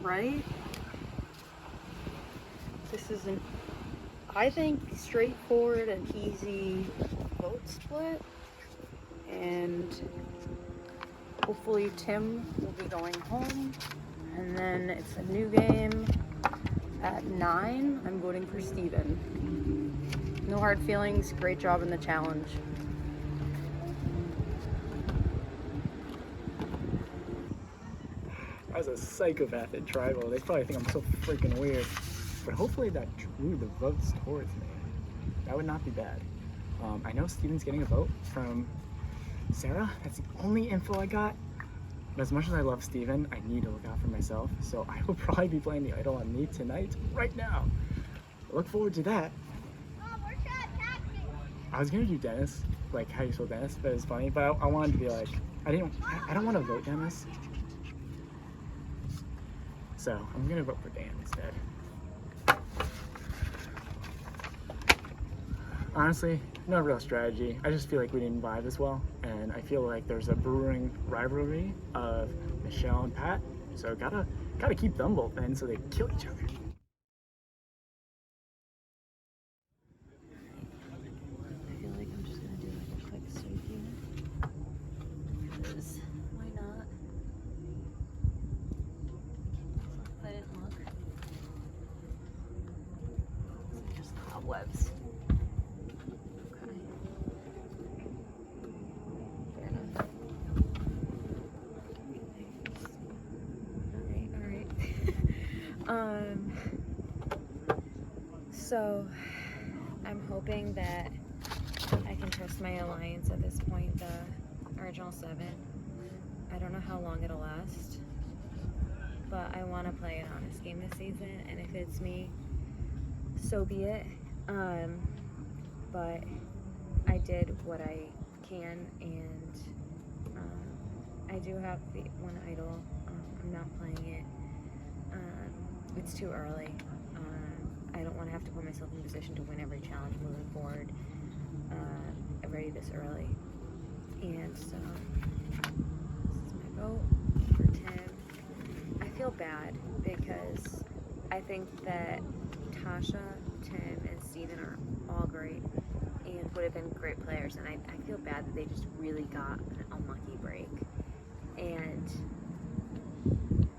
right? This is an, I think, straightforward and easy vote split. And hopefully Tim will be going home. And then it's a new game at 9. I'm voting for Steven. No hard feelings. Great job in the challenge. I was a psychopath at tribal. They probably think I'm so freaking weird. But hopefully that drew the votes towards me. That would not be bad. I know Steven's getting a vote from Sarah. That's the only info I got. But as much as I love Steven, I need to look out for myself. So I will probably be playing the idol on me tonight, right now. I look forward to that. I was gonna do Dennis, like how you spell Dennis, but it's funny. But I wanted to be like, I don't want to vote Dennis. So I'm gonna vote for Dan instead. Honestly, no real strategy. I just feel like we didn't vibe as well, and I feel like there's a brewing rivalry of Michelle and Pat. So gotta keep them both in so they kill each other. I feel like I'm just gonna do like a quick sweep here. Because why not? If I didn't look. These are just cobwebs. Okay. Fair enough. Alright. So I'm hoping that I can trust my alliance at this point, the original 7. I don't know how long it'll last, but I want to play an honest game this season, and if it's me, so be it. But I did what I can, and I do have the one idol. I'm not playing it. It's too early. I don't want to have to put myself in a position to win every challenge moving forward already this early. And so this is my vote for Tim. I feel bad because I think that Tasha, Tim, and Steven are all great and would have been great players, and I feel bad that they just really got an unlucky break. And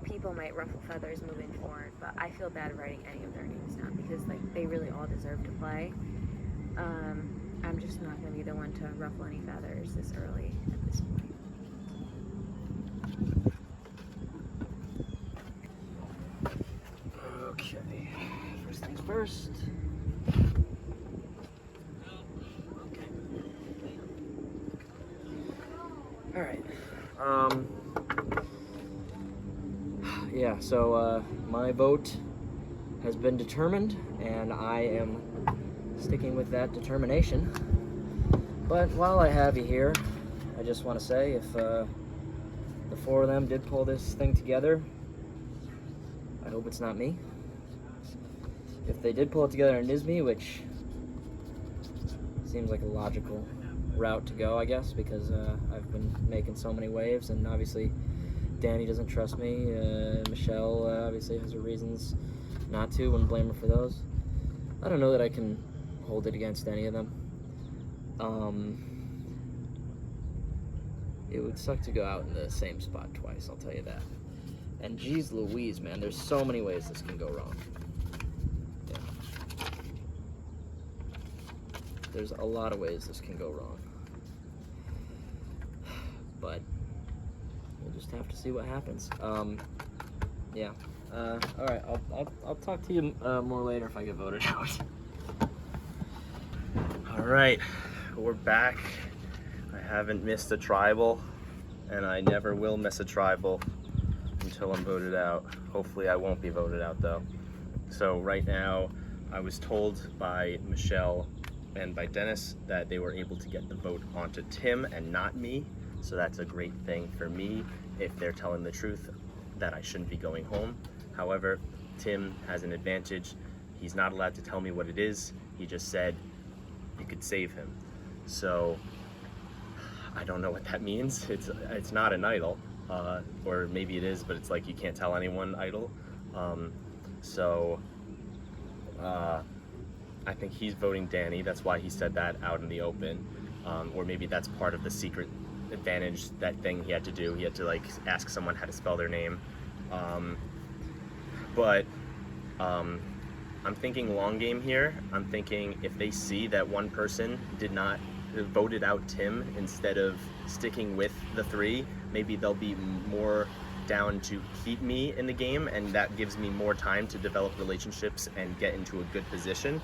people might ruffle feathers moving forward, but I feel bad writing any of their names down because like they really all deserve to play. I'm just not going to be the one to ruffle any feathers this early at this point. Okay, first things first. Okay. All right. Yeah, so my vote has been determined, and I am sticking with that determination. But while I have you here, I just want to say if the 4 of them did pull this thing together, I hope it's not me. If they did pull it together and it is me, which seems like a logical route to go, I guess, because I've been making so many waves, and obviously Danny doesn't trust me. Michelle obviously has her reasons not to, wouldn't blame her for those. I don't know that I can hold it against any of them. It would suck to go out in the same spot twice, I'll tell you that. And geez Louise, man, there's so many ways this can go wrong. Yeah. There's a lot of ways this can go wrong. But we'll just have to see what happens. Yeah. All right. I'll talk to you more later if I get voted out. All right, we're back. I haven't missed a tribal, and I never will miss a tribal until I'm voted out. Hopefully, I won't be voted out though. So right now, I was told by Michelle and by Dennis that they were able to get the vote onto Tim and not me. So that's a great thing for me if they're telling the truth that I shouldn't be going home. However, Tim has an advantage. He's not allowed to tell me what it is. He just said you could save him. So I don't know what that means. It's not an idol, or maybe it is, but it's like you can't tell anyone idol. So I think he's voting Danny. That's why he said that out in the open. Or maybe that's part of the secret advantage, that thing he had to do. He had to like ask someone how to spell their name. But I'm thinking long game here. I'm thinking if they see that one person did not voted out Tim instead of sticking with the 3, maybe they'll be more down to keep me in the game, and that gives me more time to develop relationships and get into a good position.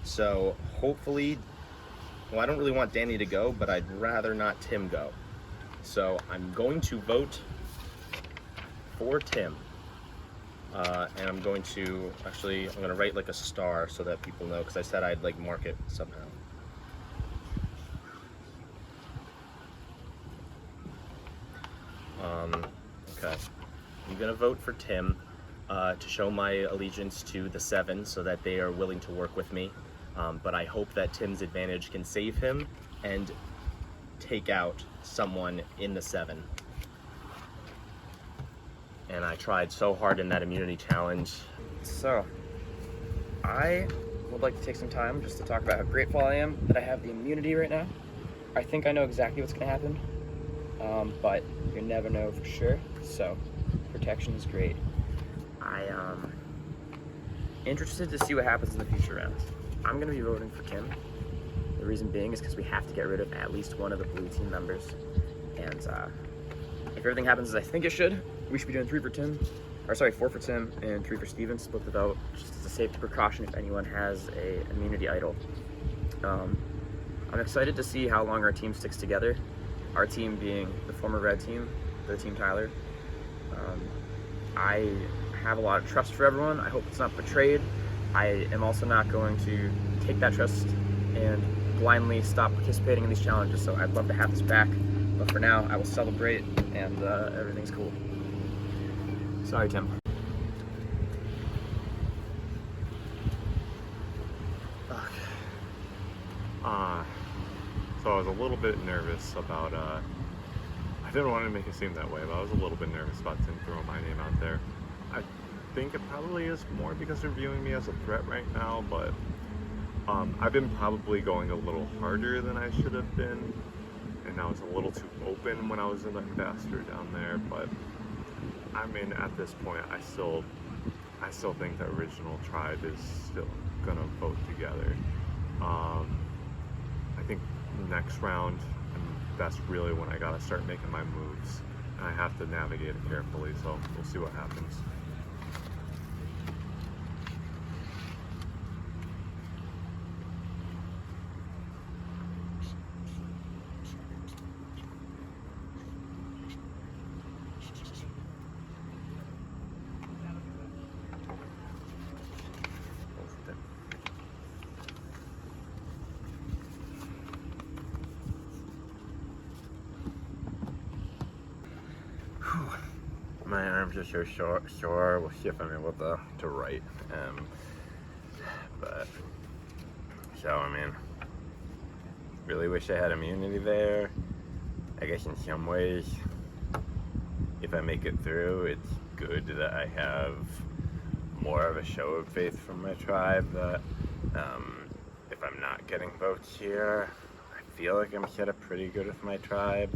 So hopefully, well, I don't really want Danny to go, but I'd rather not Tim go. So I'm going to vote for Tim. And I'm going to write like a star so that people know, because I said I'd like mark it somehow. Okay, I'm gonna vote for Tim to show my allegiance to the 7 so that they are willing to work with me. But I hope that Tim's advantage can save him and take out someone in the 7. And I tried so hard in that immunity challenge. So, I would like to take some time just to talk about how grateful I am that I have the immunity right now. I think I know exactly what's going to happen, but you never know for sure, so protection is great. I am interested to see what happens in the future rounds. I'm going to be voting for Tim. The reason being is because we have to get rid of at least one of the blue team members, and if everything happens as I think it should, we should be doing 4 for Tim, and 3 for Steven, split the vote, just as a safety precaution if anyone has a immunity idol. I'm excited to see how long our team sticks together. Our team being the former red team, their team Tyler. I have a lot of trust for everyone. I hope it's not betrayed. I am also not going to take that trust and blindly stop participating in these challenges, so I'd love to have this back. But for now, I will celebrate, and everything's cool. Sorry, Tim. So I was a little bit nervous about, I didn't want to make it seem that way, but I was a little bit nervous about Tim throwing my name out there. I think it probably is more because they're viewing me as a threat right now, but I've been probably going a little harder than I should have been, and I was a little too open when I was an ambassador down there, but I mean, at this point, I still think the original tribe is still gonna vote together. I think next round, that's really when I gotta start making my moves, and I have to navigate it carefully, so we'll see what happens. My arms are so sore. We'll see if I'm able to write. But so I mean, really wish I had immunity there. I guess in some ways, if I make it through, it's good that I have more of a show of faith from my tribe. That if I'm not getting votes here, I feel like I'm set up pretty good with my tribe.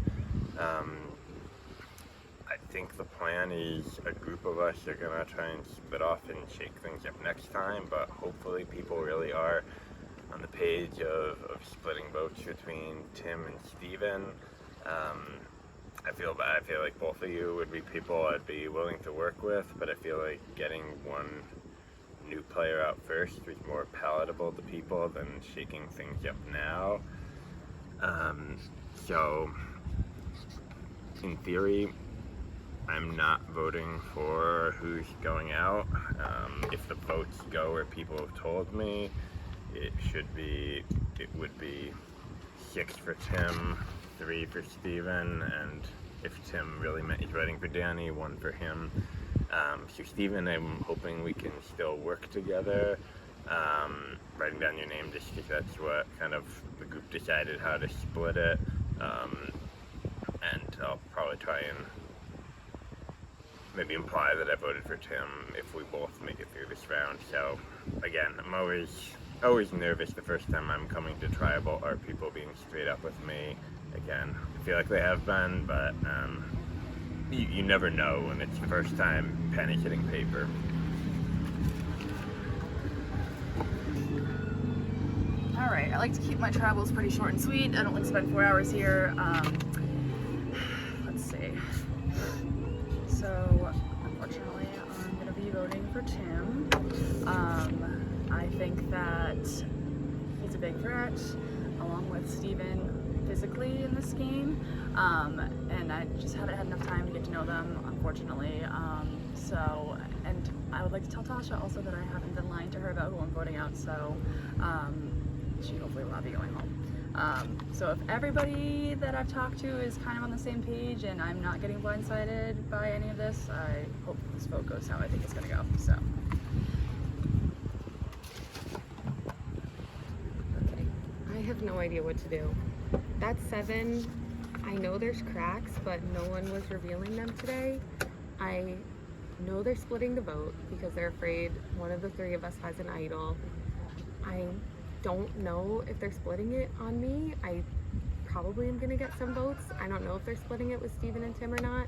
I think the plan is a group of us are gonna try and split off and shake things up next time, but hopefully people really are on the page of splitting votes between Tim and Steven. I feel bad. I feel like both of you would be people I'd be willing to work with, but I feel like getting one new player out first is more palatable to people than shaking things up now. So in theory, I'm not voting for who's going out. If the votes go where people have told me, it would be 6 for Tim, 3 for Steven, and if Tim really meant he's writing for Danny, 1 for him. So Steven, I'm hoping we can still work together. Writing down your name just because that's what kind of the group decided how to split it. And I'll probably try and maybe imply that I voted for Tim if we both make it through this round. So again, I'm always nervous the first time I'm coming to tribal. Are people being straight up with me? Again, I feel like they have been, but you never know when it's the first time pen is hitting paper. All right, I like to keep my travels pretty short and sweet. I don't like to spend 4 hours here. Let's see. So, unfortunately, I'm gonna be voting for Tim. I think that he's a big threat, along with Steven physically in this game. And I just haven't had enough time to get to know them, unfortunately. And I would like to tell Tasha also that I haven't been lying to her about who I'm voting out, so she hopefully will not be going home. So if everybody that I've talked to is kind of on the same page and I'm not getting blindsided by any of this, I hope this vote goes how I think it's gonna go, so. Okay, I have no idea what to do. That's 7. I know there's cracks, but no one was revealing them today. I know they're splitting the vote because they're afraid one of the 3 of us has an idol. I don't know if they're splitting it on me. I probably am gonna get some votes. I don't know if they're splitting it with Steven and Tim or not,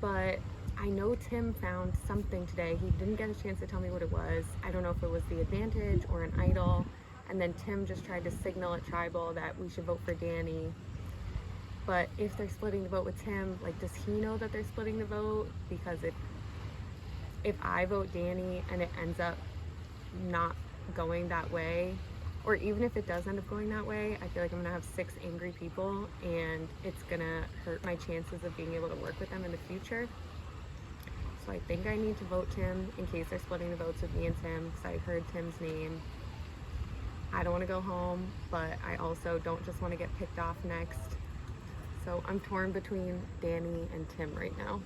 but I know Tim found something today. He didn't get a chance to tell me what it was. I don't know if it was the advantage or an idol, and then Tim just tried to signal at tribal that we should vote for Danny. But if they're splitting the vote with Tim, like, does he know that they're splitting the vote? Because if I vote Danny and it ends up not going that way, or even if it does end up going that way, I feel like I'm gonna have 6 angry people and it's gonna hurt my chances of being able to work with them in the future. So I think I need to vote Tim in case they're splitting the votes with me and Tim, because I heard Tim's name. I don't want to go home, but I also don't just want to get picked off next. So I'm torn between Danny and Tim right now.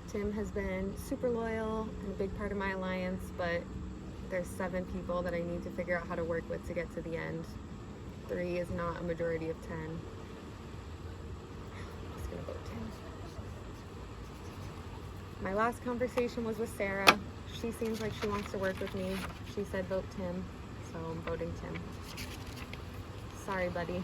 Tim has been super loyal and a big part of my alliance, but there's 7 people that I need to figure out how to work with to get to the end. 3 is not a majority of 10. I'm just gonna vote Tim. My last conversation was with Sarah. She seems like she wants to work with me. She said vote Tim, so I'm voting Tim. Sorry, buddy.